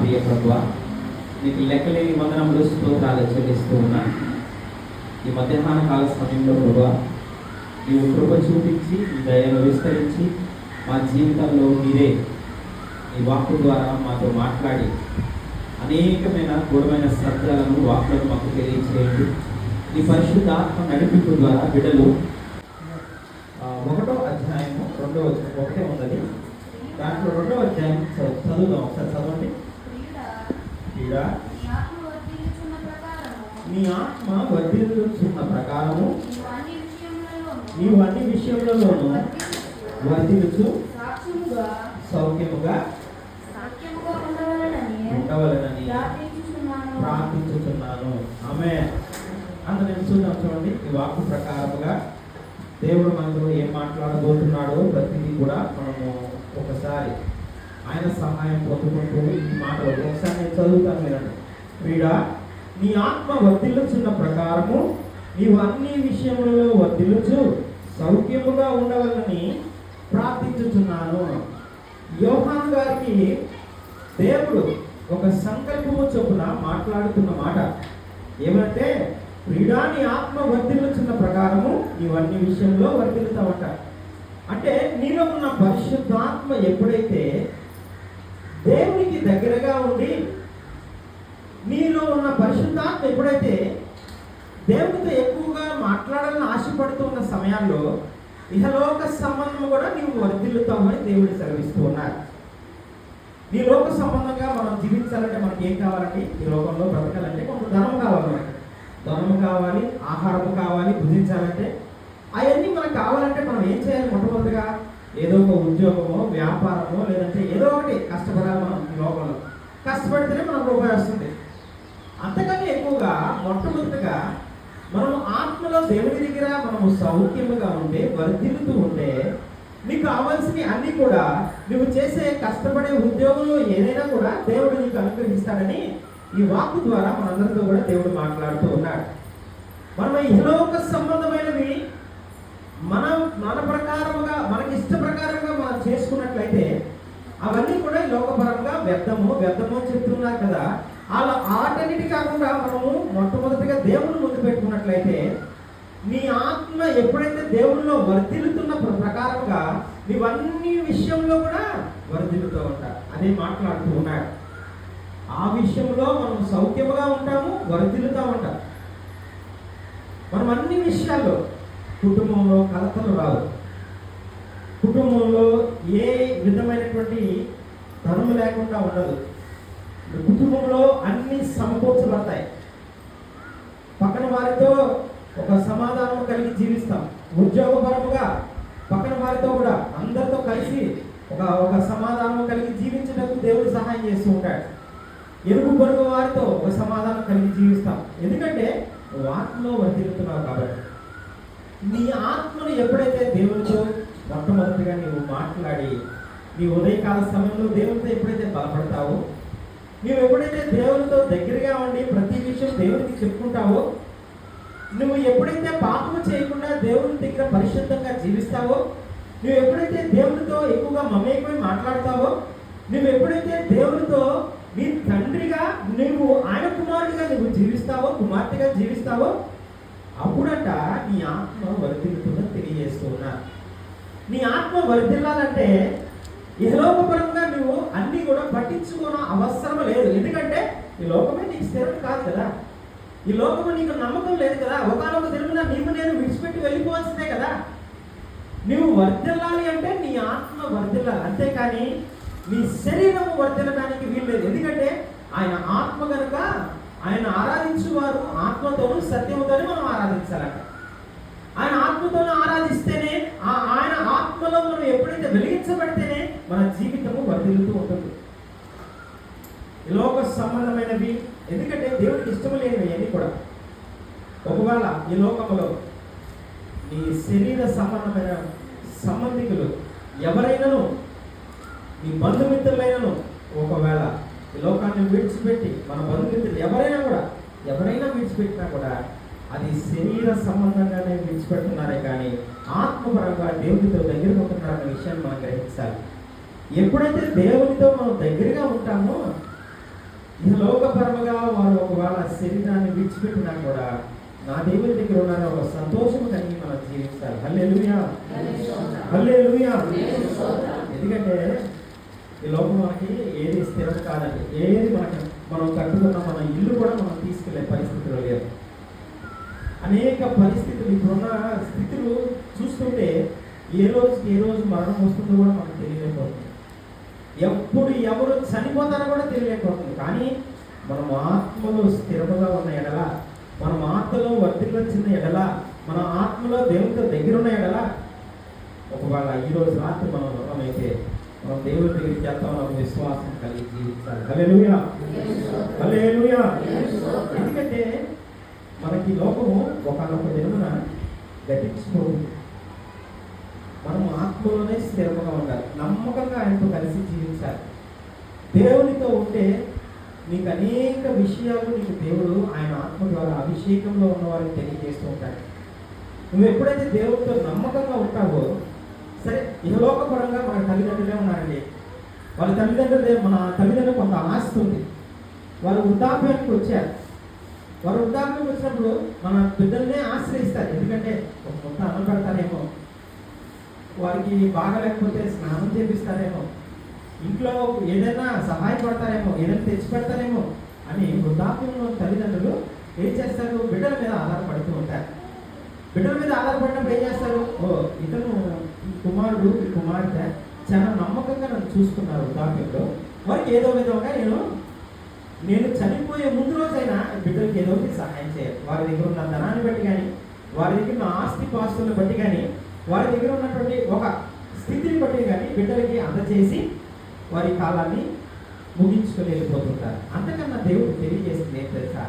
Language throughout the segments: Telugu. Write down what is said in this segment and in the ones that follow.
ప్రియ ప్రభువా, నీకు లెక్కలేని వందనములు స్తోత్రాలు చెల్లిస్తూ ఉన్నా. ఈ మధ్యాహ్న కాల సమయంలో ప్రభువా, నీవు కృప చూపించి ఈ దయను విస్తరించి మా జీవితంలో మీరే ఈ వాక్కు ద్వారా మాతో మాట్లాడి అనేకమైన గూఢమైన సత్యాలను వాక్కులను మాకు తెలియచేయండి. ఈ పరిశుద్ధ ఆత్మ నడిపింపు ద్వారా బిడ్డలు 1వ అధ్యాయము 2వ వచనం ఒకటే ఉన్నది. దాంట్లో 2వ అధ్యాయం చదువుదాం. ఒకసారి చదవండి. నీ ఆత్మ వర్ధిల్లుచున్న ప్రకారము నీవు అన్ని విషయములలోనూ వర్ధిల్లుచు సౌఖ్యముగా ఉండవలనని ప్రార్థించుచున్నాను. ఆమేన్. నేను చూడండి, ఈ వాక్కు ప్రకారముగా దేవుడు మనతో ఏం మాట్లాడబోతున్నాడో ప్రతిదీ కూడా మనము ఒకసారి ఆయన సహాయం పొందుకుంటూ ఈ మాటలు ఒకసారి నేను చదువుతాను వినండి. ప్రియుడా, నీ ఆత్మ వర్ధిల్లుచున్న ప్రకారము నీవు అన్ని విషయములలో వర్ధిల్లుచు సౌఖ్యముగా ఉండవాలని ప్రార్థించుచున్నాను. యోహాను గారికి దేవుడు ఒక సంకల్పము చొప్పున మాట్లాడుతున్న మాట ఏమంటే, ప్రియుడా, నీ ఆత్మ వర్ధిల్లుచున్న ప్రకారము నీవు అన్ని విషయంలో వర్ధిల్లుతావట. అంటే నీలో ఉన్న పరిశుద్ధాత్మ ఎప్పుడైతే దేవునికి దగ్గరగా ఉండి, నీలో ఉన్న పరిశుద్ధాత్మ ఎప్పుడైతే దేవునితో ఎక్కువగా మాట్లాడాలని ఆశపడుతున్న సమయాల్లో ఇహలోక సంబంధం కూడా నీవు వర్ధిల్లుతామని దేవుడు సెలవిస్తూ ఉన్నారు. ఈ లోక సంబంధంగా మనం జీవించాలంటే మనకి ఏం కావాలండి? ఈ లోకంలో బ్రతకాలంటే కొంత ధనం కావాలి. మనకి ధనము కావాలి, ఆహారము కావాలి, భుజించాలంటే అవన్నీ మనకు కావాలంటే మనం ఏం చేయాలి? మొట్టమొదటిగా ఏదో ఒక ఉద్యోగమో వ్యాపారమో లేదంటే ఏదో ఒకటి కష్టపడాలి. మనం ఈ లోకంలో కష్టపడితేనే మనకు రూపాయి వస్తుంది. అంతకన్నా ఎక్కువగా మొట్టమొదటిగా మనం ఆత్మలో దేవుడి దగ్గర మనము సౌఖ్యముగా ఉంటే, వర్ధిల్లుతూ ఉంటే, నీకు కావాల్సినవి అన్నీ కూడా నువ్వు చేసే కష్టపడే ఉద్యోగంలో ఏదైనా కూడా దేవుడు నీకు అనుగ్రహిస్తాడని ఈ వాక్కు ద్వారా మనందరితో కూడా దేవుడు మాట్లాడుతూ ఉన్నాడు. మనం ఇహలోక సంబంధమైనవి మన ప్రకారముగా మనకి ఇష్ట ప్రకారంగా మనం చేసుకున్నట్లయితే అవన్నీ కూడా లోకపరంగా వ్యర్థము అని చెప్తున్నారు కదా. అలా ఆటన్నిటి కాకుండా మనము మొట్టమొదటిగా దేవుని ముందు పెట్టుకున్నట్లయితే నీ ఆత్మ ఎప్పుడైతే దేవునిలో వర్ధిల్లుతున్న ప్రకారంగా నీవన్నీ విషయంలో కూడా వర్ధిల్లుతూ ఉంటారు. అదే మాట్లాడుతూ ఉన్నాడు. ఆ విషయంలో మనం సౌఖ్యముగా ఉంటాము, వర్ధిల్లుతూ ఉంటాం. మనం అన్ని విషయాల్లో కుటుంబంలో కలతలు రావు, కుటుంబంలో ఏ విధమైనటువంటి ధనము లేకుండా ఉండదు, కుటుంబంలో అన్ని సమకూర్చబడతాయి. పక్కన వారితో ఒక సమాధానం కలిగి జీవిస్తాం. ఉద్యోగపరముగా పక్కన వారితో కూడా అందరితో కలిసి ఒక సమాధానం కలిగి జీవించడానికి దేవుడు సహాయం చేస్తూ ఉంటాడు. ఎరుగు పొరుగు వారితో ఒక సమాధానం కలిగి జీవిస్తాం. ఎందుకంటే ఆత్మలో వర్ధిల్లుతున్నావు కాబట్టి. నీ ఆత్మను ఎప్పుడైతే దేవునితో మొట్టమొదటిగా నీవు మాట్లాడి, నీ ఉదయకాల సమయంలో దేవునితో ఎప్పుడైతే బలపడతావో, నీవు ఎప్పుడైతే దేవునితో దగ్గరగా ఉండి ప్రతి విషయం దేవునికి చెప్పుకుంటావో, నువ్వు ఎప్పుడైతే పాపము చేయకుండా దేవుని దగ్గర పరిశుద్ధంగా జీవిస్తావో, నువ్వు ఎప్పుడైతే దేవునితో ఎక్కువగా మమేకమై మాట్లాడతావో, నువ్వు ఎప్పుడైతే దేవునితో నీ తండ్రిగా నువ్వు ఆయన కుమారుడిగా నువ్వు జీవిస్తావో, కుమార్తెగా జీవిస్తావో, అప్పుడట నీ ఆత్మ వర్ధిల్లుతుందని తెలియజేస్తూ ఉన్నా. నీ ఆత్మ వర్ధిల్లాలంటే ఇహలోకపరంగా నువ్వు అన్నీ కూడా పట్టించుకోవడం అవసరం లేదు. ఎందుకంటే ఈ లోకమే నీకు స్థిరం కాదు కదా. ఈ లోకము నీకు నమ్మకం లేదు కదా. ఒకనొక దినమున నీవు నేను విడిచిపెట్టి వెళ్ళిపోవాల్సిందే కదా. నువ్వు వర్ధిల్లాలి అంటే నీ ఆత్మ వర్ధిల్లాలి, అంతేకాని నీ శరీరము వర్ధిల్లడానికి వీల్లేదు. ఎందుకంటే ఆయన ఆత్మ కనుక ఆయన ఆరాధించువారు ఆత్మతోనూ సత్యముతోనే మనం ఆరాధించాలంట. ఆయన ఆత్మతోనూ ఆరాధిస్తేనే, ఆయన ఆత్మలో మనం ఎప్పుడైతే వెలిగించబడితేనే మన జీవితము వర్ధిల్లుతూ ఉంటుంది. ఈ లోక సంబంధమైనవి, ఎందుకంటే దేవుడికి ఇష్టం లేనివి అన్నీ కూడా. ఒకవేళ ఈ లోకంలో నీ శరీర సంబంధమైన సంబంధికులు ఎవరైనాను, నీ బంధుమిత్రులైనను ఒకవేళ ఈ లోకాన్ని విడిచిపెట్టి, మన బంధుమిత్రులు ఎవరైనా విడిచిపెట్టినా కూడా అది శరీర సంబంధంగానే విడిచిపెడుతున్నారే కానీ ఆత్మపరంగా దేవునితో దగ్గరకు ఉంటున్నారనే విషయాన్ని మనం గ్రహించాలి. ఎప్పుడైతే దేవునితో మనం దగ్గరగా ఉంటామో ఈ లోకపరముగా వారు ఒకవేళ శరీరాన్ని విడిచిపెట్టినా కూడా నా దేవుని దగ్గర ఉన్న ఒక సంతోషం కలిగి మనం జీవిస్తారు. హల్లెలూయా, హల్లెలూయా. ఎందుకంటే ఈ లోకం మనకి ఏది స్థిరం కాదండి. ఏది మనం కట్టుకున్న మన ఇల్లు కూడా మనం తీసుకెళ్లే పరిస్థితులు లేదు. అనేక పరిస్థితులు, ఇప్పుడున్న స్థితులు చూస్తుంటే ఏ రోజు మరణం వస్తుందో కూడా మనకు తెలియలేకపోతుంది. ఎప్పుడు ఎవరు చనిపోతారో కూడా తెలియలేకపోతుంది. కానీ మనం ఆత్మలో స్థిరముగా ఉన్న ఎడల, మనం ఆత్మలో వర్ధిల్లుచున్న ఎడల, మన ఆత్మలో దేవునితో దగ్గరున్న ఎడల, ఒకవేళ ఈరోజు రాత్రి మనం అయితే మనం దేవుని దగ్గరికి చేస్తామని విశ్వాసం కలిగి జీవించాలి. హల్లెలూయా, హల్లెలూయా. ఎందుకంటే మనకి లోకము ఒకనొక దినమున గతించిపోతుంది. మనం ఆత్మలోనే స్థిరంగా ఉండాలి, నమ్మకంగా ఆయనతో కలిసి జీవించాలి. దేవునితో ఉంటే నీకు అనేక విషయాలు నీకు దేవుడు ఆయన ఆత్మ ద్వారా అభిషేకంలో ఉన్న వారికి తెలియజేస్తూ ఉంటాడు. నువ్వు ఎప్పుడైతే దేవుడితో నమ్మకంగా ఉంటావో, సరే ఇహలోకపరంగా మన తల్లిదండ్రులే ఉన్నారండి. మన తల్లిదండ్రులు కొంత ఆస్తి ఉంది. వారు వృద్ధాప్యానికి వచ్చారు. వారు వృద్ధాప్యానికి వచ్చినప్పుడు మన బిడ్డలనే ఆశ్రయిస్తారు. ఎందుకంటే ఒక మొత్తం అన్నం పెడతారేమో, వారికి బాగాలేకపోతే స్నానం చేపిస్తారేమో, ఇంట్లో ఏదైనా సహాయపడతారేమో, ఏదైనా తెచ్చి పెడతారేమో అని వృద్ధాప్యంలో తల్లిదండ్రులు ఏం చేస్తారు? బిడ్డల మీద ఆధారపడుతూ ఉంటారు. బిడ్డల మీద ఆధారపడినప్పుడు ఏం చేస్తారు? ఇతను ఈ కుమారుడు ఈ కుమార్తె చాలా నమ్మకంగా నన్ను చూసుకున్నారు వృద్ధాప్యంలో, వారికి ఏదో విధంగా నేను చనిపోయే ముందు రోజైనా బిడ్డలకి ఏదో సహాయం చేయాలి. వారి దగ్గర ఉన్న ధనాన్ని బట్టి కానీ, వారి దగ్గర ఉన్న ఆస్తి పాస్తులను బట్టి కానీ, వారి దగ్గర ఉన్నటువంటి ఒక స్థితిని బట్టి కానీ బిడ్డలకి అందచేసి వారి కాలాన్ని ముగించుకొని వెళ్ళిపోతుంటారు. అంతకన్నా దేవుడు తెలియజేస్తుంది ఏం తెలుసా?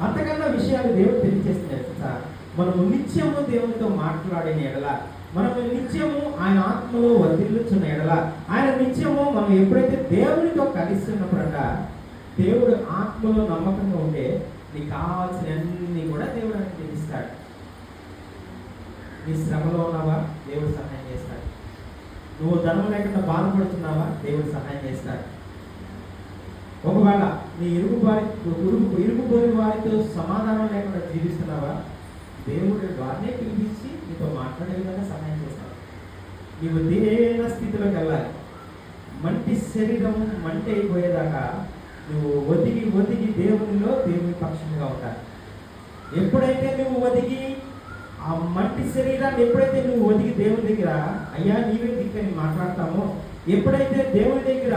అంతకన్నా విషయాలు దేవుడు తెలియజేస్తుంది తెలుసా? మనము నిత్యము దేవునితో మాట్లాడిన ఎడల, మనము నిత్యము ఆయన ఆత్మలో వర్ధిల్లుచున్న ఎడల, ఆయన నిత్యము మనం ఎప్పుడైతే దేవునితో కలిసి ఉన్నప్పుడంట, దేవుడు ఆత్మలో నమ్మకంగా ఉంటే నీకు కావాల్సిన అన్ని కూడా దేవుడు అని తెలుస్తాడు. నీ శ్రమలో ఉన్నావా? దేవుడు సహాయం చేస్తాడు. నువ్వు ధనం లేకుండా బాధపడుతున్నావా? దేవుడు సహాయం చేస్తాడు. ఒకవేళ నీ ఇరుగుపోయిన వారితో సమాధానం లేకుండా జీవిస్తున్నావా? దేవుడు వారినే పిలిపించి నీతో మాట్లాడే విధంగా సహాయం చేస్తాడు. నీవు దేన స్థితిలోకి వెళ్ళాలి. మంటి శరీరం మంటి అయిపోయేదాకా నువ్వు ఒదిగి దేవుని పక్షంగా ఉంటారు. ఎప్పుడైతే నువ్వు ఒదిగి ఆ మట్టి శరీరాన్ని ఎప్పుడైతే నువ్వు ఒదిగి దేవుని దగ్గర అయ్యా నీవే దిక్కని మాట్లాడతామో, ఎప్పుడైతే దేవుని దగ్గర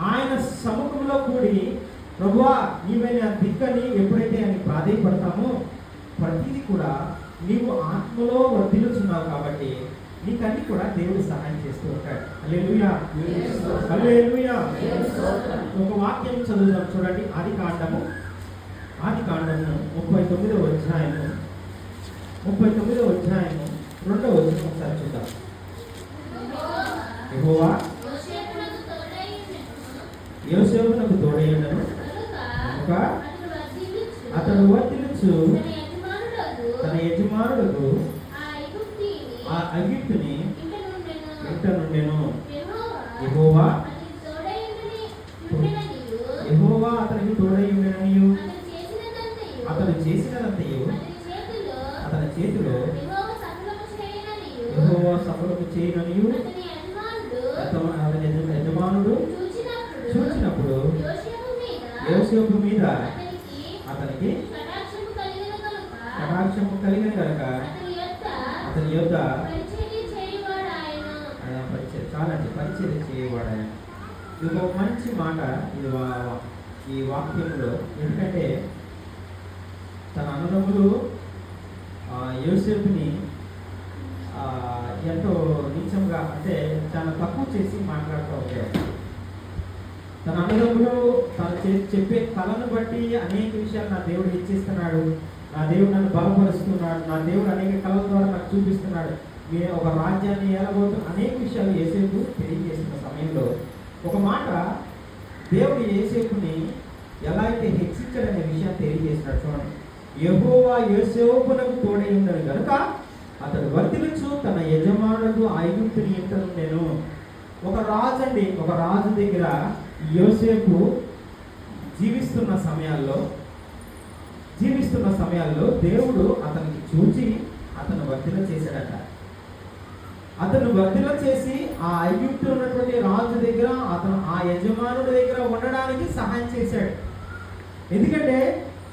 ఆయన సముఖంలో కూడి ప్రభువా నీవే నా దిక్కని ఎప్పుడైతే ఆయన ప్రాధేయపడతామో, ప్రతిదీ కూడా నీవు ఆత్మలో వర్ధిల్లుచున్నావు కాబట్టి నీకన్నీ కూడా దేవుడు సహాయం చేస్తూ ఉంటాడు. హల్లెలూయా, హల్లెలూయా. ఒక వాక్యం చదువుదాం చూడండి. ఆది కాండము 39వ అధ్యాయము 2వ వచనం ఒకసారి చూద్దాం. యెహోవా యోసేపునకు తోడైయుండెను కనుక అతడు వర్ధిల్లుచు తన యజమానులకు ఆ ఐగుప్తుని ఇంట నుండెను. యెహోవా అతనికి తోడైయుండెననియు అతడు చేసినదంతయు అతని చేతిలో యెహోవా సఫలము చేయననియు అతని యజమానుడు చూచినప్పుడు యోసేపు మీద అతనికి కటాక్షము కలిగిన కనుక అతని యొద్ద పరిచర్య చేయవాడు ఆయన. ఇది ఒక మంచి మాట ఇది ఈ వాక్యంలో. ఎందుకంటే తన అన్నదమ్ములు యోసేపుని ఎంతో నీచంగా, అంటే చాలా తక్కువ చేసి మాట్లాడుతూ ఉంటారు. తన అన్నదమ్ములు తను చెప్పే కళను బట్టి అనేక విషయాలు నా దేవుడు హెచ్చిస్తున్నాడు, నా దేవుడు నన్ను బలపరుస్తున్నాడు, నా దేవుడు అనేక కళల ద్వారా నాకు చూపిస్తున్నాడు, నేను ఒక రాజ్యాన్ని ఏలబోతు అనేక విషయాలు యోసేపు తెలియజేస్తున్న సమయంలో ఒక మాట దేవుడు యోసేపుని ఎలా అయితే హెచ్చించాడనే విషయాన్ని తెలియజేస్తున్నాడు. చూడండి, యెహోవా యోసేపునకు తోడై ఉన్నాడు కనుక అతడు వర్ధిల్లుచు తన యజమానుడు ఐగుప్తుని ఇంట నుండెను. ఒక రాజు దగ్గర యోసేపు జీవిస్తున్న సమయాల్లో దేవుడు అతనికి చూచి అతను వర్ధిల్ల చేశాడట. అతను వర్ధిల్ల చేసి ఆ ఐగుప్తులో ఉన్నటువంటి రాజు దగ్గర, అతను ఆ యజమానుడి దగ్గర ఉండడానికి సహాయం చేశాడు. ఎందుకంటే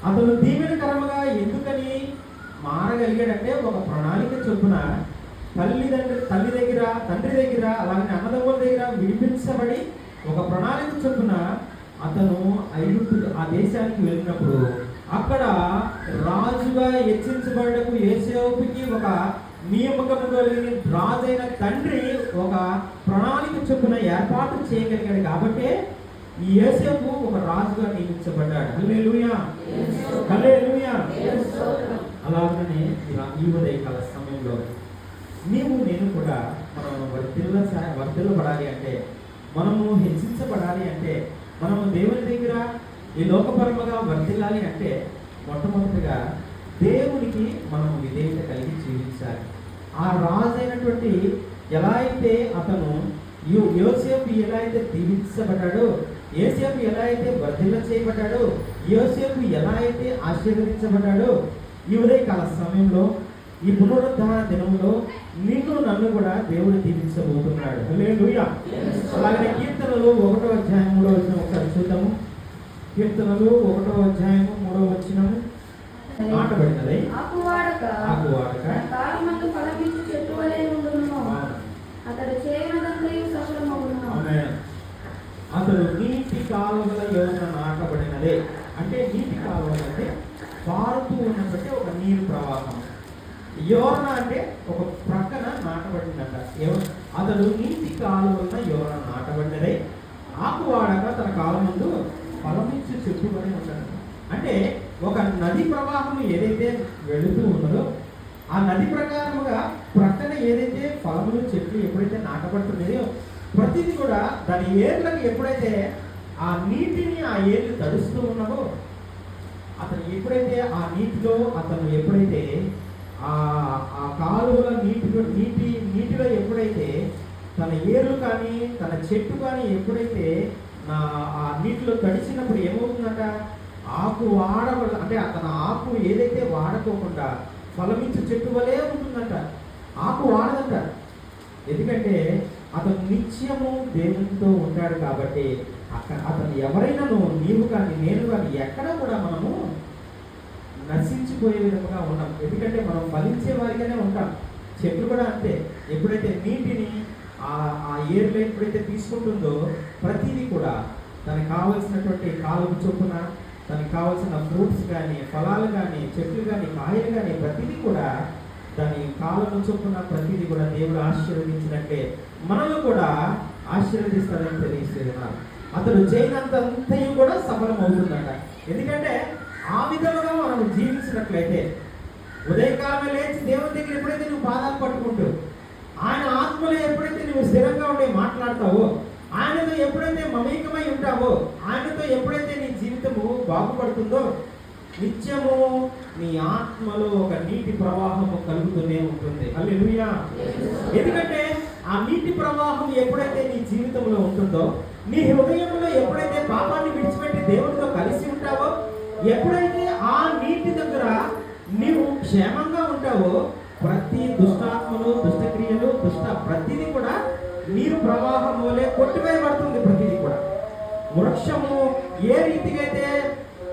అతను దీవెనకరముగా ఎందుకని మారగలిగాడంటే, ఒక ప్రణాళిక చొప్పున తండ్రి దగ్గర అలాగే అన్నదమ్ముల దగ్గర విడిపించబడి ఒక ప్రణాళిక చొప్పున అతను ఐగుప్తు ఆ దేశానికి వెళ్ళినప్పుడు అక్కడ రాజుగా హెచ్చించబడకు యోసేపుకి ఒక నియామకము కలిగిన రాజైన తండ్రి ఒక ప్రణాళిక చొప్పున ఏర్పాటు చేయగలిగాడు. కాబట్టి ఈ యోసేపు ఒక రాజుగా నియమించబడ్డాడు. హల్లెలూయా, హల్లెలూయా. అలాగనే ఈ ఉదయకాల సమయంలో నేను కూడా మనం వర్ధిల్లబడాలి అంటే, మనము హెచ్చించబడాలి అంటే, మనము దేవుని దగ్గర ఈ లోకపరముగా వర్ధిల్లాలి అంటే మొట్టమొదటిగా దేవునికి మనము విధేయత కలిగి జీవించాలి. ఆ రాజైనటువంటి ఎలా అయితే అతను యోసేపు ఎలా అయితే దీవించబడ్డాడో, యోసేపు ఎలా అయితే వర్ధిల్ల చేయబడ్డాడో, యోసేపు ఎలా అయితే ఆశీర్వదించబడ్డాడో, ఈ ఉదయకాల సమయంలో ఈ పునరుద్ధరణ దినంలో నన్ను కూడా దేవుడు దీవించబోతున్నాడు. హల్లెలూయా. అలాగే కీర్తనలు 1వ అధ్యాయం 3వ వచనం ఒకసారి చూద్దాము. కీర్తనలు 1వ అధ్యాయం 3వ వచనం. నాటబడినది ఆకువాడక కాలమందు ఫలమిచ్చు చెట్టు వలె ఉండును. అతడు చేయనదంతయు సఫలమగును. అతడు నీటి కాలువల యోన నాటబడినదే. అంటే నీటి కాలువలు అంటే పారుతూ ఉన్నటువంటి ఒక నీరు ప్రవాహం. యోన అంటే ఒక ప్రక్కన నాటబడిందట. అతడు నీటి కాలువలన యోన నాటబడినదే, ఆకువాడక తన కాలమందు ఫలమిచ్చు చెట్టు వలె ఉంటాడు. అంటే ఒక నది ప్రవాహం ఏదైతే వెళుతూ ఉన్నదో ఆ నది ప్రకారముగా ప్రక్కన ఏదైతే ఫలములు చెట్లు ఎప్పుడైతే నాటబడుతున్నాయో ప్రతిదీ కూడా దాని ఏర్లకు ఎప్పుడైతే ఆ నీటిని ఆ ఏర్లు తడుస్తూ ఉన్నావో, అతను ఎప్పుడైతే ఆ నీటిలో ఎప్పుడైతే ఆ కాలువల నీటిలో ఎప్పుడైతే తన ఏర్లు కానీ తన చెట్టు కానీ ఎప్పుడైతే ఆ నీటిలో తడిచినప్పుడు ఏమవుతుందంట, ఆకు అంటే తన ఆకు ఏదైతే వాడకోకుండా ఫలమిచ్చు చెట్టు వలే ఉంటుందంట. ఆకు వాడదంట. ఎందుకంటే అతను నిత్యము దేవునితో ఉంటాడు. కాబట్టి అతను ఎవరైనాను, నీవు కానీ నేను కానీ ఎక్కడ కూడా మనము నశించిపోయే విధంగా ఉన్నాం. ఎందుకంటే మనం ఫలించే వారిగానే ఉంటాం. చెట్లు కూడా అంతే. ఎప్పుడైతే నీటిని ఆ ఏర్లు ఎప్పుడైతే తీసుకుంటుందో ప్రతిదీ కూడా తనకు కావలసినటువంటి కాలువ చొప్పున తనకు కావాల్సిన ఫ్రూట్స్ కానీ ఫలాలు కానీ చెట్లు కానీ కాయలు కానీ ప్రతిదీ కూడా దాని కాలం చొప్పున ప్రతిదీ కూడా దేవుడు ఆశీర్వదించినట్టే మనల్ని కూడా ఆశీర్వదిస్తాడని తెలియజేస్తున్నారు. అతడు చేయనంతంతయు కూడా సఫలం అవుతుందట. ఎందుకంటే ఆ విధంగా మనం జీవించినట్లయితే ఉదయకాలమే లేచి దేవుని దగ్గర ఎప్పుడైతే నువ్వు పాదాలు పట్టుకుంటూ ఆయన ఆత్మలో ఎప్పుడైతే నువ్వు స్థిరంగా ఉండి మాట్లాడతావో, ఆయనతో ఎప్పుడైతే మమేకమై ఉంటావో, ఆయనతో ఎప్పుడైతే నీ జీవితము బాగుపడుతుందో నిత్యము నీ ఆత్మలో ఒక నీటి ప్రవాహము కలుగుతూనే ఉంటుంది. హల్లెలూయా. ఎందుకంటే ఆ నీటి ప్రవాహం ఎప్పుడైతే నీ జీవితంలో ఉంటుందో, నీ హృదయంలో ఎప్పుడైతే పాపాన్ని విడిచిపెట్టి దేవుడితో కలిసి ఉంటావో, ఎప్పుడైతే ఆ నీటి దగ్గర నీవు క్షేమంగా ఉంటావో, ప్రతి దుష్టాత్మలు దుష్టక్రియలు ప్రతిదీ కూడా నీరు ప్రవాహం వలె కొట్టివేయబడుతుంది. ప్రతిదీ కూడా వృక్షము ఏ రీతిగా అయితే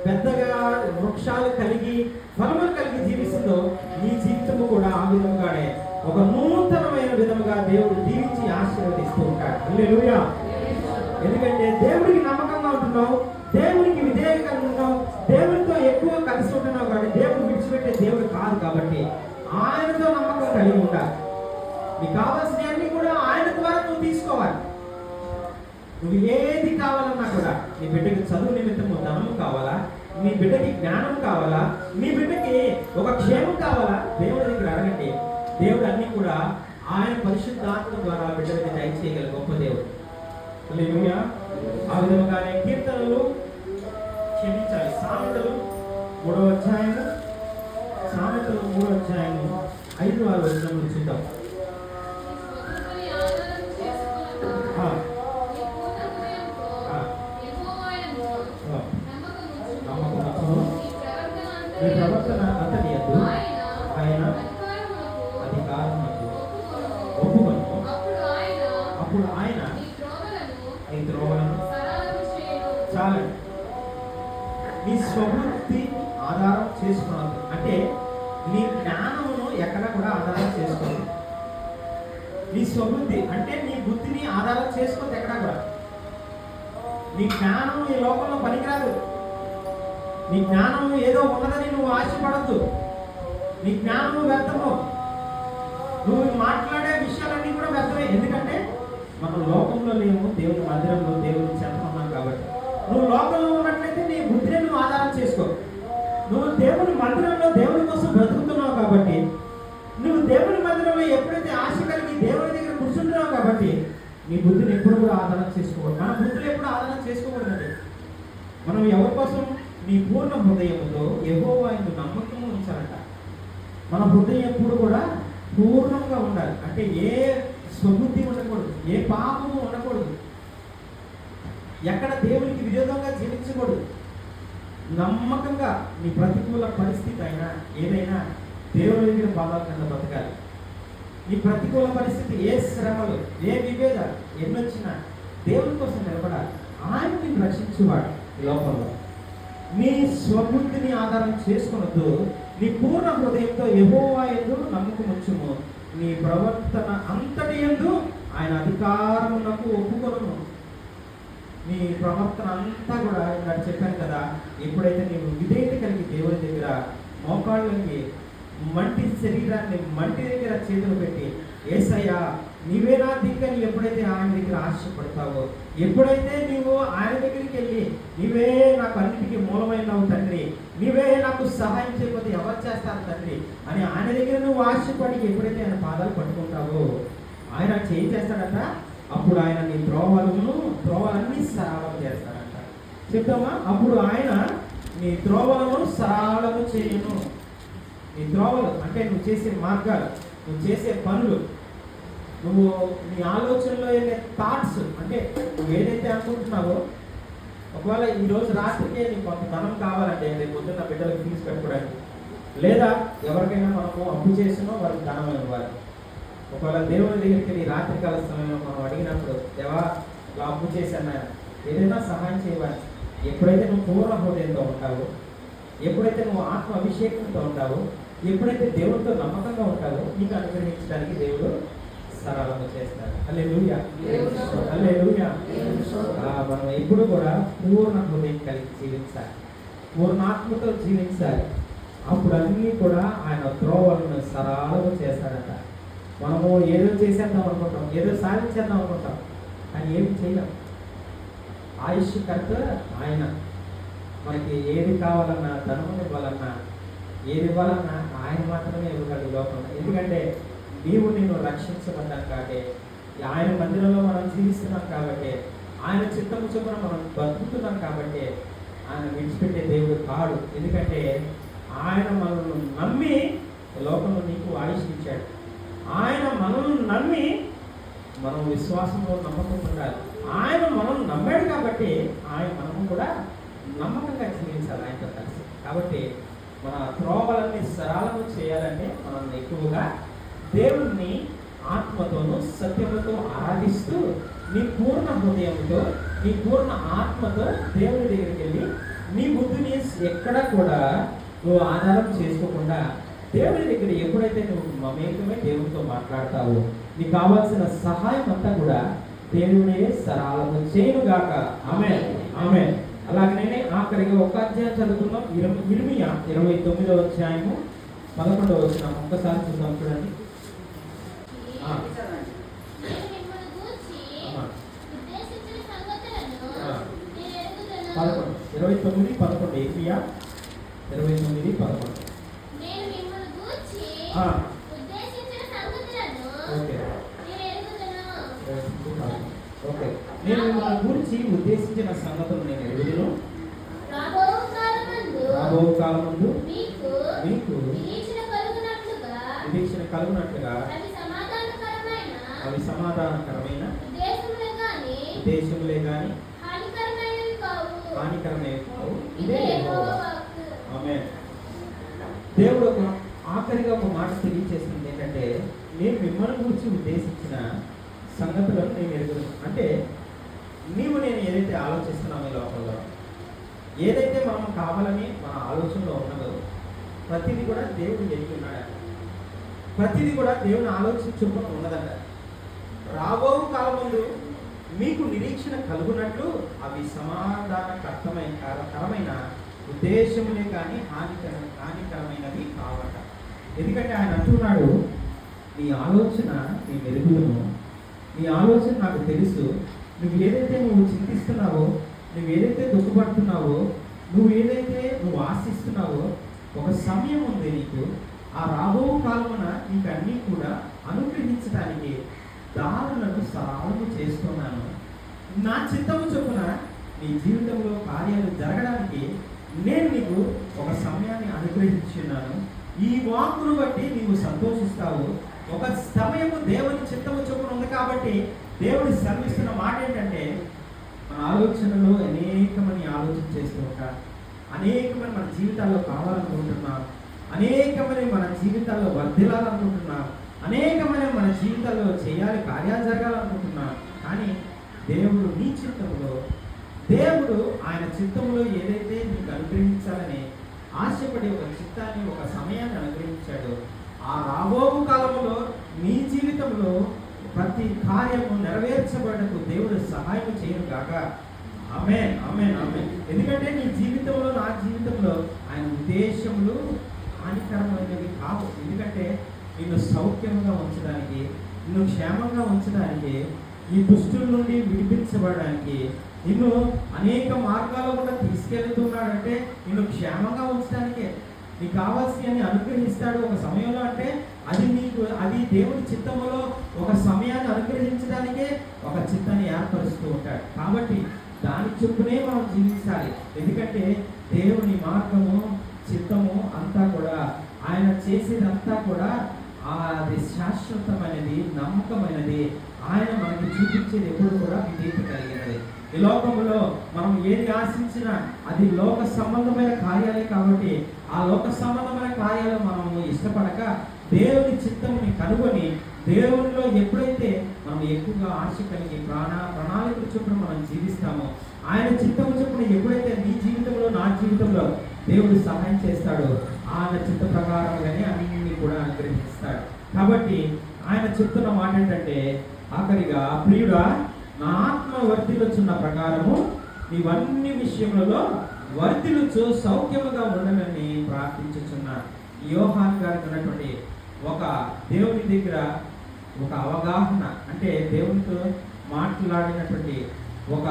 పెద్దగా వృక్షాలు కలిగి ఫలములు కలిగి జీవిస్తుందో నీ జీవితము కూడా ఆ విధంగానే ఒక నూతనమైన విధముగా దేవుడు దీవించి ఆశీర్వదిస్తూ ఉంటాడు. హల్లెలూయా. ఎందుకంటే దేవుడికి నమ్మకంగా ఉంటున్నావు, దేవునికి విధేయంగా ఉంటున్నావు, దేవుడితో ఎక్కువ కలిసి ఉంటున్నావు. కాబట్టి దేవుడు విడిచిపెట్టే దేవుడు కాదు. కాబట్టి ఆయనతో నమ్మకం కలిగి ఉండాలి. నీకు కావాల్సినవన్నీ కూడా ఆయన ద్వారా నువ్వు తీసుకోవాలి. నువ్వు ఏది కావాలన్నా కూడా, నీ బిడ్డకి చదువు నిమిత్తము ధనము కావాలా, నీ బిడ్డకి జ్ఞానం కావాలా, నీ బిడ్డకి ఒక క్షేమం కావాలా, దేవుడి దగ్గర అడగండి. దేవుడు అన్ని కూడా ఆయన పరిశుద్ధాత్మ ద్వారా బిడ్డలకి దయచేయగల గొప్ప దేవుడు. హల్లెలూయా. ఆ విధంగానే కీర్తనలు క్షమించాలి. సామెతలు 3వ అధ్యాయము 5-6 వచనములు చూద్దాం. అతని యందు ఆయన అధికారమునకు ఒప్పుకొను. అప్పుడు ఆయన ఈ త్రోవలను చాలండి. నీ స్వబుద్ధి ఆధారం చేసుకున్నాను అంటే నీ జ్ఞానమును ఎక్కడ కూడా ఆధారం చేసుకోదు. నీ స్వబుద్ధి అంటే నీ బుద్ధిని ఆధారం చేసుకోవద్దు ఎక్కడ కూడా. నీ జ్ఞానం ఈ లోకంలో పనికిరాదు. నీ జ్ఞానం ఏదో ఉన్నదని నువ్వు ఆశపడద్దు. నీ జ్ఞానము వ్యర్థము. నువ్వు మాట్లాడే విషయాలన్నీ కూడా వ్యర్థమే. ఎందుకంటే మనం లోకంలో లేము, దేవుని మందిరంలో దేవుని చెంత ఉన్నాం కాబట్టి. నువ్వు లోకంలో ఉన్నట్లయితే నీ బుద్ధిని నువ్వు ఆధారం చేసుకో. నువ్వు దేవుని మందిరంలో దేవుని కోసం బ్రతుకుతున్నావు కాబట్టి, నువ్వు దేవుని మందిరంలో ఎప్పుడైతే ఆశ కలిగి దేవుని దగ్గర కూర్చుంటున్నావు కాబట్టి నీ బుద్ధిని ఎప్పుడు కూడా ఆధారం చేసుకోకూడదు. మన బుద్ధిని ఎప్పుడు ఆధారం చేసుకోకూడదండి. మనం ఎవరి కోసం నీ పూర్ణ హృదయంతో యెహోవా యందు నమ్మకం ఉంచాలంట. మన హృదయం ఎప్పుడు కూడా పూర్ణంగా ఉండాలి. అంటే ఏ స్వబుద్ధి ఉండకూడదు, ఏ పాపము ఉండకూడదు, ఎక్కడ దేవునికి విరోధంగా జీవించకూడదు. నమ్మకంగా నీ ప్రతికూల పరిస్థితి అయినా ఏదైనా దేవుని దగ్గర పాదాల కింద బతకాలి. నీ ప్రతికూల పరిస్థితి, ఏ శ్రమలు, ఏ విభేదాలు ఎన్నొచ్చినా దేవుని కోసం నిలబడాలి. ఆయన నిన్ను రక్షించేవాడు. ఈ లోకంలో నీ స్వబుద్ధిని ఆధారం చేసుకున్నద్దు. నీ పూర్ణ హృదయంతో యెహోవా యందు నమ్మకం ఉంచుము. నీ ప్రవర్తన అంతటి యందు ఆయన అధికారమునకు ఒప్పుకొను. నీ ప్రవర్తన అంతా కూడా నాకు చెప్పాను కదా, ఎప్పుడైతే నీవు విధేయత కలిగి దేవుని దగ్గర మోకాళ్ళకి మంటి శరీరాన్ని మంటి దగ్గర చేతులు పెట్టి యేసయ్యా నీవే నా దిక్కని ఎప్పుడైతే ఆయన దగ్గర ఆశపడతావో, ఎప్పుడైతే నీవు ఆయన దగ్గరికి వెళ్ళి నీవే నాకు అన్నిటికీ మూలమైనవు తండ్రి, నీవే నాకు సహాయం చేయకపోతే ఎవరు చేస్తారు తండ్రి అని ఆయన దగ్గర నువ్వు ఆశపడి ఎప్పుడైతే ఆయన పాదాలు పట్టుకుంటావో ఆయన చేయి చేస్తాడంట. అప్పుడు ఆయన నీ త్రోవలన్నీ సరళం చేస్తాడంట. చెప్తామా? అప్పుడు ఆయన నీ త్రోవలను సరళము చేయను. నీ త్రోవలు అంటే నువ్వు చేసే మార్గాలు, నువ్వు చేసే పనులు, నువ్వు నీ ఆలోచనలో వెళ్ళే థాట్స్, అంటే నువ్వు ఏదైతే అనుకుంటున్నావో, ఒకవేళ ఈరోజు రాత్రికే నీకు కొంత ధనం కావాలంటే రేపు పొద్దున్న బిడ్డలకు ఫీజు పెట్టుకోవడానికి, లేదా ఎవరికైనా మనము అప్పు చేసినో వారికి ధనం ఇవ్వాలి. ఒకవేళ దేవుని దగ్గరికి నీ రాత్రికాల సమయంలో మనం అడిగినప్పుడు దేవా ఇలా అప్పు చేశాను, ఏదైనా సహాయం చేయాలి. ఎప్పుడైతే నువ్వు పూర్ణ హృదయంతో ఉంటావో, ఎప్పుడైతే నువ్వు ఆత్మ అభిషేకంతో ఉంటావో, ఎప్పుడైతే దేవుడితో నమ్మకంగా ఉంటావో నీకు అనుగ్రహించడానికి దేవుడు సరళము చేస్తారు. హల్లెలూయా, హల్లెలూయా. మనం ఎప్పుడు కూడా పూర్ణ హృదయం కలిగి జీవించాలి, పూర్ణాత్మతో జీవించాలి. అప్పుడు అన్నీ కూడా ఆయన త్రోవలను సరళము చేస్తాడట. మనము ఏదో చేసేద్దాం అనుకుంటాం, ఏదో సాధించేద్దాం అనుకుంటాం, కానీ ఏమి చేయలేం. ఆయుష్కర్త ఆయన. మనకి ఏది కావాలన్నా, ధనము ఇవ్వాలన్నా, ఏది ఇవ్వాలన్నా ఆయన మాత్రమే ఇవ్వగలడు లోకంలో. ఎందుకంటే నీవు నిన్ను రక్షించబడ్డాం కాబట్టి, ఆయన మందిరంలో మనం జీవిస్తున్నాం కాబట్టి, ఆయన చిత్తము చొప్పున మనం బతుకుతున్నాం కాబట్టి ఆయన విడిచిపెట్టే దేవుడు కాడు. ఎందుకంటే ఆయన మనల్ని నమ్మి లోకంలో నీకు ఆయుష్ ఇచ్చాడు. ఆయన మనల్ని నమ్మి మనం విశ్వాసంలో నమ్మకం ఉండాలి. ఆయన మనం నమ్మాడు కాబట్టి మనము కూడా నమ్మకంగా జీవించాలి ఆయనతో కలిసి. కాబట్టి మన త్రోవలన్నీ సరళము చేయాలంటే మనం ఎక్కువగా దేవుణ్ణి ఆత్మతోనూ సత్యముతో ఆరాధిస్తూ నీ పూర్ణ హృదయంతో, నీ పూర్ణ ఆత్మతో దేవుని దగ్గరికి వెళ్ళి నీ బుద్ధిని ఎక్కడ కూడా నువ్వు ఆధారం చేసుకోకుండా దేవుని దగ్గర ఎప్పుడైతే నువ్వు మమేకమే దేవునితో మాట్లాడతావో నీకు కావాల్సిన సహాయం అంతా కూడా దేవుడే సరళము చేయనుగాక. ఆమేన్, ఆమేన్. అలాగనే ఆఖరిగా ఒక అధ్యాయం చదువుకున్నాం. ఇర్మియా 29వ అధ్యాయము 11వ వచనం ఒక్కసారి చూద్దాం. చూడండి. 29:11 ఇర్మియా 29:11. ఓకే. నేను మిమ్మల్ని గురించి ఉద్దేశించిన సంగతులు నేను ఎరుగుదును. రాబో కాలమందు మీకు నిరీక్షణ కలుగునట్లుగా అవి సమాధానకరమైన ఉద్దేశములే గాని హానికరమైనవి కావు. ఇదే ఆమేన్. దేవుడు ఆఖరిగా ఒక మాట తెలియజేస్తుంది ఏంటంటే, నేను మిమ్మల్ని గురించి ఉద్దేశించిన సంగతులను నేను ఎరుగును. అంటే నేను ఏదైతే ఆలోచిస్తున్నామో ఈ లోకంలో, ఏదైతే మనం కావాలని మన ఆలోచనలో ఉన్నదో ప్రతిదీ కూడా దేవుడు ఎరిగి ఉన్నాడు. ప్రతిదీ కూడా దేవుని ఆలోచన చొప్పున ఉన్నదంట. రాబో కాలం ముందు మీకు నిరీక్షణ కలుగునట్లు అవి సమాధానకరమైన ఉద్దేశములే కానీ హానికరమైనవి కావట. ఎందుకంటే ఆయన అంటున్నాడు, నీ ఆలోచన నీ మెరుగులను, నీ ఆలోచన నాకు తెలుసు. నువ్వు ఏదైతే చింతిస్తున్నావో, నువ్వు ఏదైతే దుఃఖపడుతున్నావో, నువ్వు ఆశిస్తున్నావో, ఒక సమయం ఉంది నీకు. ఆ రాబో కాలమున నీకు అన్నీ కూడా అనుగ్రహించడానికి దారులను సరాలు చేస్తున్నాను. నా చిత్తము చొప్పున నీ జీవితంలో కార్యాలు జరగడానికి నేను నీకు ఒక సమయాన్ని అనుగ్రహించున్నాను. ఈ వాక్కును బట్టి నీవు సంతోషిస్తావు. ఒక సమయము దేవుని చిత్తము చొప్పున ఉంది కాబట్టి దేవుడు శ్రమిస్తున్న మాట ఏంటంటే, మన ఆలోచనలో అనేకమని ఆలోచన చేస్తూ ఉంటాం, అనేకమని మన జీవితాల్లో కావాలనుకుంటున్నాం, అనేకమని మన జీవితాల్లో వర్ధిల్లాలనుకుంటున్నాం, అనేకమైన మన జీవితాల్లో చేయాలి, కార్యాలు జరగాలనుకుంటున్నాం. కానీ దేవుడు నీ చిత్తంలో, దేవుడు ఆయన చిత్తంలో ఏదైతే నీకు అనుగ్రహించాలని ఆశపడి ఒక చిత్తాన్ని, ఒక సమయాన్ని అనుగ్రహించాడో, ఆ రాబో కాలంలో నీ జీవితంలో ప్రతి కార్యము నెరవేర్చబడకు దేవుడు సహాయం చేయను గాక. ఆమేన్, ఆమేన్, ఆమేన్. ఎందుకంటే నీ జీవితంలో, నా జీవితంలో ఆయన ఉద్దేశములు హానికరమైనవి కావు. ఎందుకంటే నిన్ను సౌఖ్యంగా ఉంచడానికి, నిన్ను క్షేమంగా ఉంచడానికి, ఈ దుష్టుల నుండి విడిపించబడడానికి, నిన్ను అనేక మార్గాల కూడా తీసుకెళ్తున్నాడంటే నిన్ను క్షేమంగా ఉంచడానికే. నీకు కావాల్సినవి అనుగ్రహిస్తాడు ఒక సమయంలో. అంటే అది దేవుడి చిత్తములో ఒక సమయాన్ని అనుగ్రహించడానికే ఒక చిత్తాన్ని ఏర్పరుస్తూ ఉంటాడు. కాబట్టి దాని చొప్పునే మనం జీవించాలి. ఎందుకంటే దేవుని మార్గము, చిత్తము అంతా కూడా, ఆయన చేసేదంతా కూడా అది శాశ్వతమైనది, నమ్మకమైనది. ఆయన మనకి చూపించేది ఎప్పుడు కూడా విధేయత కలిగినది. ఈ లోకంలో మనం ఏది ఆశించినా అది లోక సంబంధమైన కార్యాలే. కాబట్టి ఆ లోక సంబంధమైన కార్యాలు మనము ఇష్టపడక దేవుని చిత్తముని కనుగొని దేవునిలో ఎప్పుడైతే మనం ఎక్కువగా ఆశ కలిగి ప్రణాళికలు చొప్పున మనం జీవిస్తామో, ఆయన చిత్తము చొప్పున ఎప్పుడైతే నీ జీవితంలో, నా జీవితంలో దేవుడు సహాయం చేస్తాడో, ఆయన చిత్త ప్రకారంగానే అన్ని కూడా అనుగ్రహిస్తాడు. కాబట్టి ఆయన చెప్తున్న మాట ఏంటంటే, ఆఖరిగా, ప్రియుడా, నా ఆత్మ వర్ధిల్లుచున్న ప్రకారము నీవన్ని విషయములలో వర్ధిల్లుచు సౌఖ్యముగా ఉండమని ప్రార్థించుచున్న యోహాను గారికి ఉన్నటువంటి ఒక దేవుని దగ్గర ఒక అవగాహన, అంటే దేవునితో మాట్లాడినటువంటి ఒక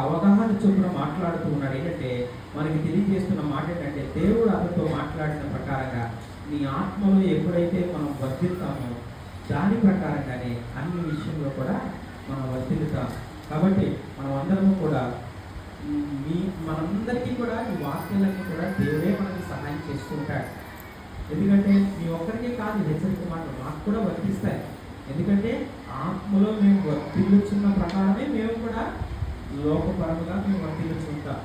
అవగాహన చొప్పున మాట్లాడుతూ ఉన్నాడు. ఏంటంటే మనకి తెలియజేస్తున్న మాట ఏంటంటే, దేవుడు అతనితో మాట్లాడిన ప్రకారంగా నీ ఆత్మలో ఎప్పుడైతే మనం వర్ధిల్తామో దాని ప్రకారంగానే అన్ని విషయంలో కూడా మనం వర్ధిల్లుతాం. కాబట్టి మనం అందరము కూడా మనందరికీ కూడా ఈ వాక్యాలన్నీ కూడా దేవుడే మనకి సహాయం చేస్తూ ఉంటాడు. ఎందుకంటే మీ ఒక్కరికే కాదు హెచ్చరిక మాటలు మాకు కూడా వర్తిస్తాయి. ఎందుకంటే ఆత్మలో మేము వర్తిల్లుచున్న ప్రకారమే మేము కూడా లోకపరంగా మేము వర్తిల్లుచుంటాం.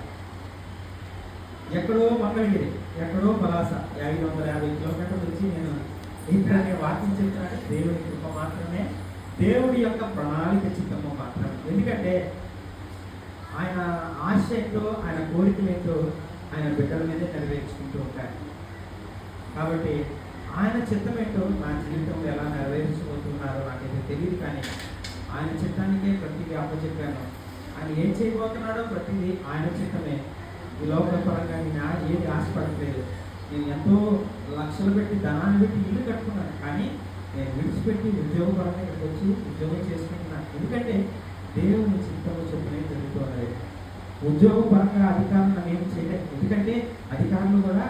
ఎక్కడో మంగళగిరి, ఎక్కడో పలాస 550 కిలోమీటర్ల నుంచి నేను ఇక్కడ వాక్యం చెప్తున్నాను. దేవుడి కృప మాత్రమే, దేవుడి యొక్క ప్రణాళిక చిత్తము మాత్రమే. ఎందుకంటే ఆయన ఆశ ఏంటో, ఆయన కోరికలు ఏంటో ఆయన బిడ్డల మీదే నెరవేర్చుకుంటూ ఉంటాడు. కాబట్టి ఆయన చిత్తం ఏంటో నా జీవితంలో ఎలా నెరవేర్చబోతున్నారో నాకైతే తెలియదు. కానీ ఆయన చిత్తానికే ప్రతిదీ అప్పచెప్పాను. ఆయన ఏం చేయబోతున్నాడో ప్రతిదీ ఆయన చిత్తమే. ఈ లోకల పరంగా నేను ఏది ఆశపడట్లేదు. నేను ఎంతో లక్షలు పెట్టి, ధనాన్ని పెట్టి ఇల్లు కట్టుకున్నాను. కానీ నేను విడిచిపెట్టి ఉద్యోగపరంగా ఇక్కడికి వచ్చి ఉద్యోగం చేసుకుంటున్నాను. ఎందుకంటే దేవుని చిత్తము చొప్పునే జరుగుతున్నది. ఉద్యోగపరంగా అధికారులు ఏం చేయలేదు. ఎందుకంటే అధికారులు కూడా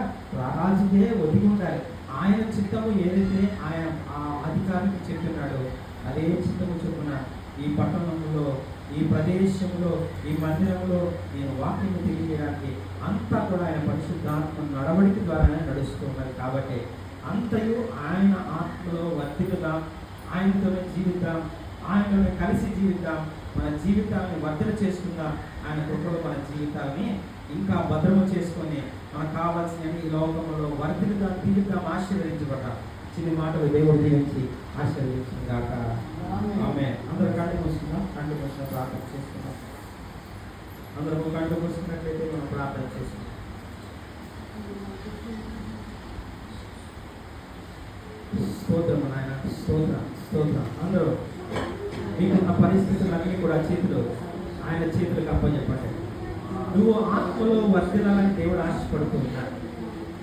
రాజుకే ఒదిగి ఉండాలి. ఆయన చిత్తము ఏదైతే ఆయన ఆ అధికారికి చెప్తున్నాడో అదే చిత్తము చొప్పున ఈ పట్టణంలో, ఈ ప్రదేశంలో, ఈ మందిరంలో నేను వాక్యం తెలియజేయడానికి అంతా కూడా ఆయన పరిశుద్ధాత్మ నడవడిక ద్వారానే నడుస్తూ ఉన్నది. కాబట్టి అంతయు ఆయన ఆత్మలో వర్తిల్లుదాం, ఆయనతోనే జీవిద్దాం, ఆయనతోనే కలిసి జీవిద్దాం, మన జీవితాన్ని వర్ధన చేసుకున్న ఆయన కృపలో మన జీవితాన్ని ఇంకా భద్రము చేసుకొని మనకు కావాల్సిన ఈ లోకంలో వర్ధిల్లుదాం, తీరుదాం, ఆశీర్వదించబడ్డాం. చిన్న మాటలు దేవుడు దీవించి ఆశీర్వదించిన గాక. ఆమేన్. అందరూ కళ్ళు మూసుకుందాం. కళ్ళు మూసిన ప్రార్థన చేసుకుందాం. అందరూ కళ్ళు మూసుకున్నట్లయితే మనం ప్రార్థన చేసుకుందాం. స్తోత్రం నాయన, స్తోత్రం, స్తోత్రం. అందరూ మీకున్న పరిస్థితులన్నీ కూడా ఆయన చేతులకు అప్పచెప్పండి. నువ్వు ఆత్మలో వర్ధిల్లాలని దేవుడు ఆశపడుతూ ఉన్నాడు.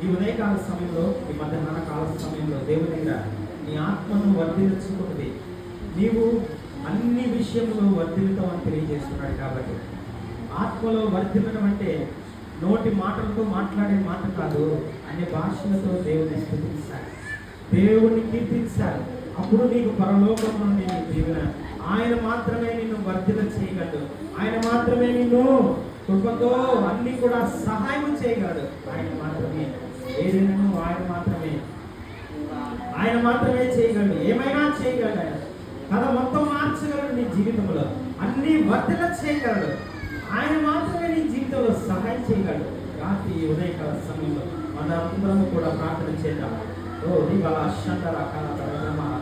ఈ ఉదయకాల సమయంలో, ఈ మధ్యాహ్న కాల సమయంలో దేవుని దగ్గర నీ ఆత్మను వర్ధిల్చుకున్నది నీవు అన్ని విషయంలో వర్ధిల్లుతామని తెలియజేస్తున్నాడు. కాబట్టి ఆత్మలో వర్ధిల్లడం అంటే నోటి మాటలతో మాట్లాడే మాట కాదు, అన్ని భాషలతో దేవుని స్తుతించాలి, దేవుని కీర్తించాలి. అప్పుడు నీకు పరలోకంలో నేను దీవెన. ఆయన మాత్రమే నిన్ను వర్ధిల్ల చేయగలడు. ఆయన మాత్రమే నిన్ను కృపతో అన్ని కూడా సహాయం చేయగలడు. ఆయన మాత్రమే ఏదైనా ఆయన మాత్రమే చేయగలడు. ఏమైనా చేయగలడు. ఆయన కథ మొత్తం మార్చగలడు. నీ జీవితంలో అన్ని వర్ధిల్ల చేయగలడు. ఆయన మాత్రమే నీ జీవితంలో సహాయం చేయగలడు. రాత్రి ఉదయకాల సమయంలో మన అందరము కూడా ప్రార్థన చేద్దాం. ఓ దివల శంకర కళ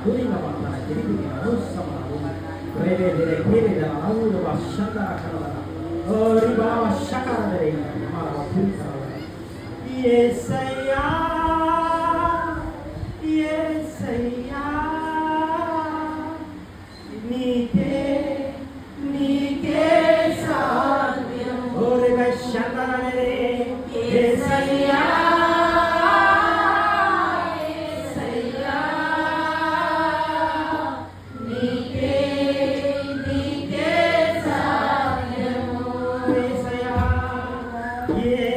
దూరిగా పడతాన తిరిగి అనుసమను రేరే రే కేరే అవును శంకర కళ ఓ రిబా శకర రే మార పురికర యేసయ్యా యేసయ్యా నీకే సాధ్యం. ఓ రిబా శంకర రే యేసయ్యా yeah.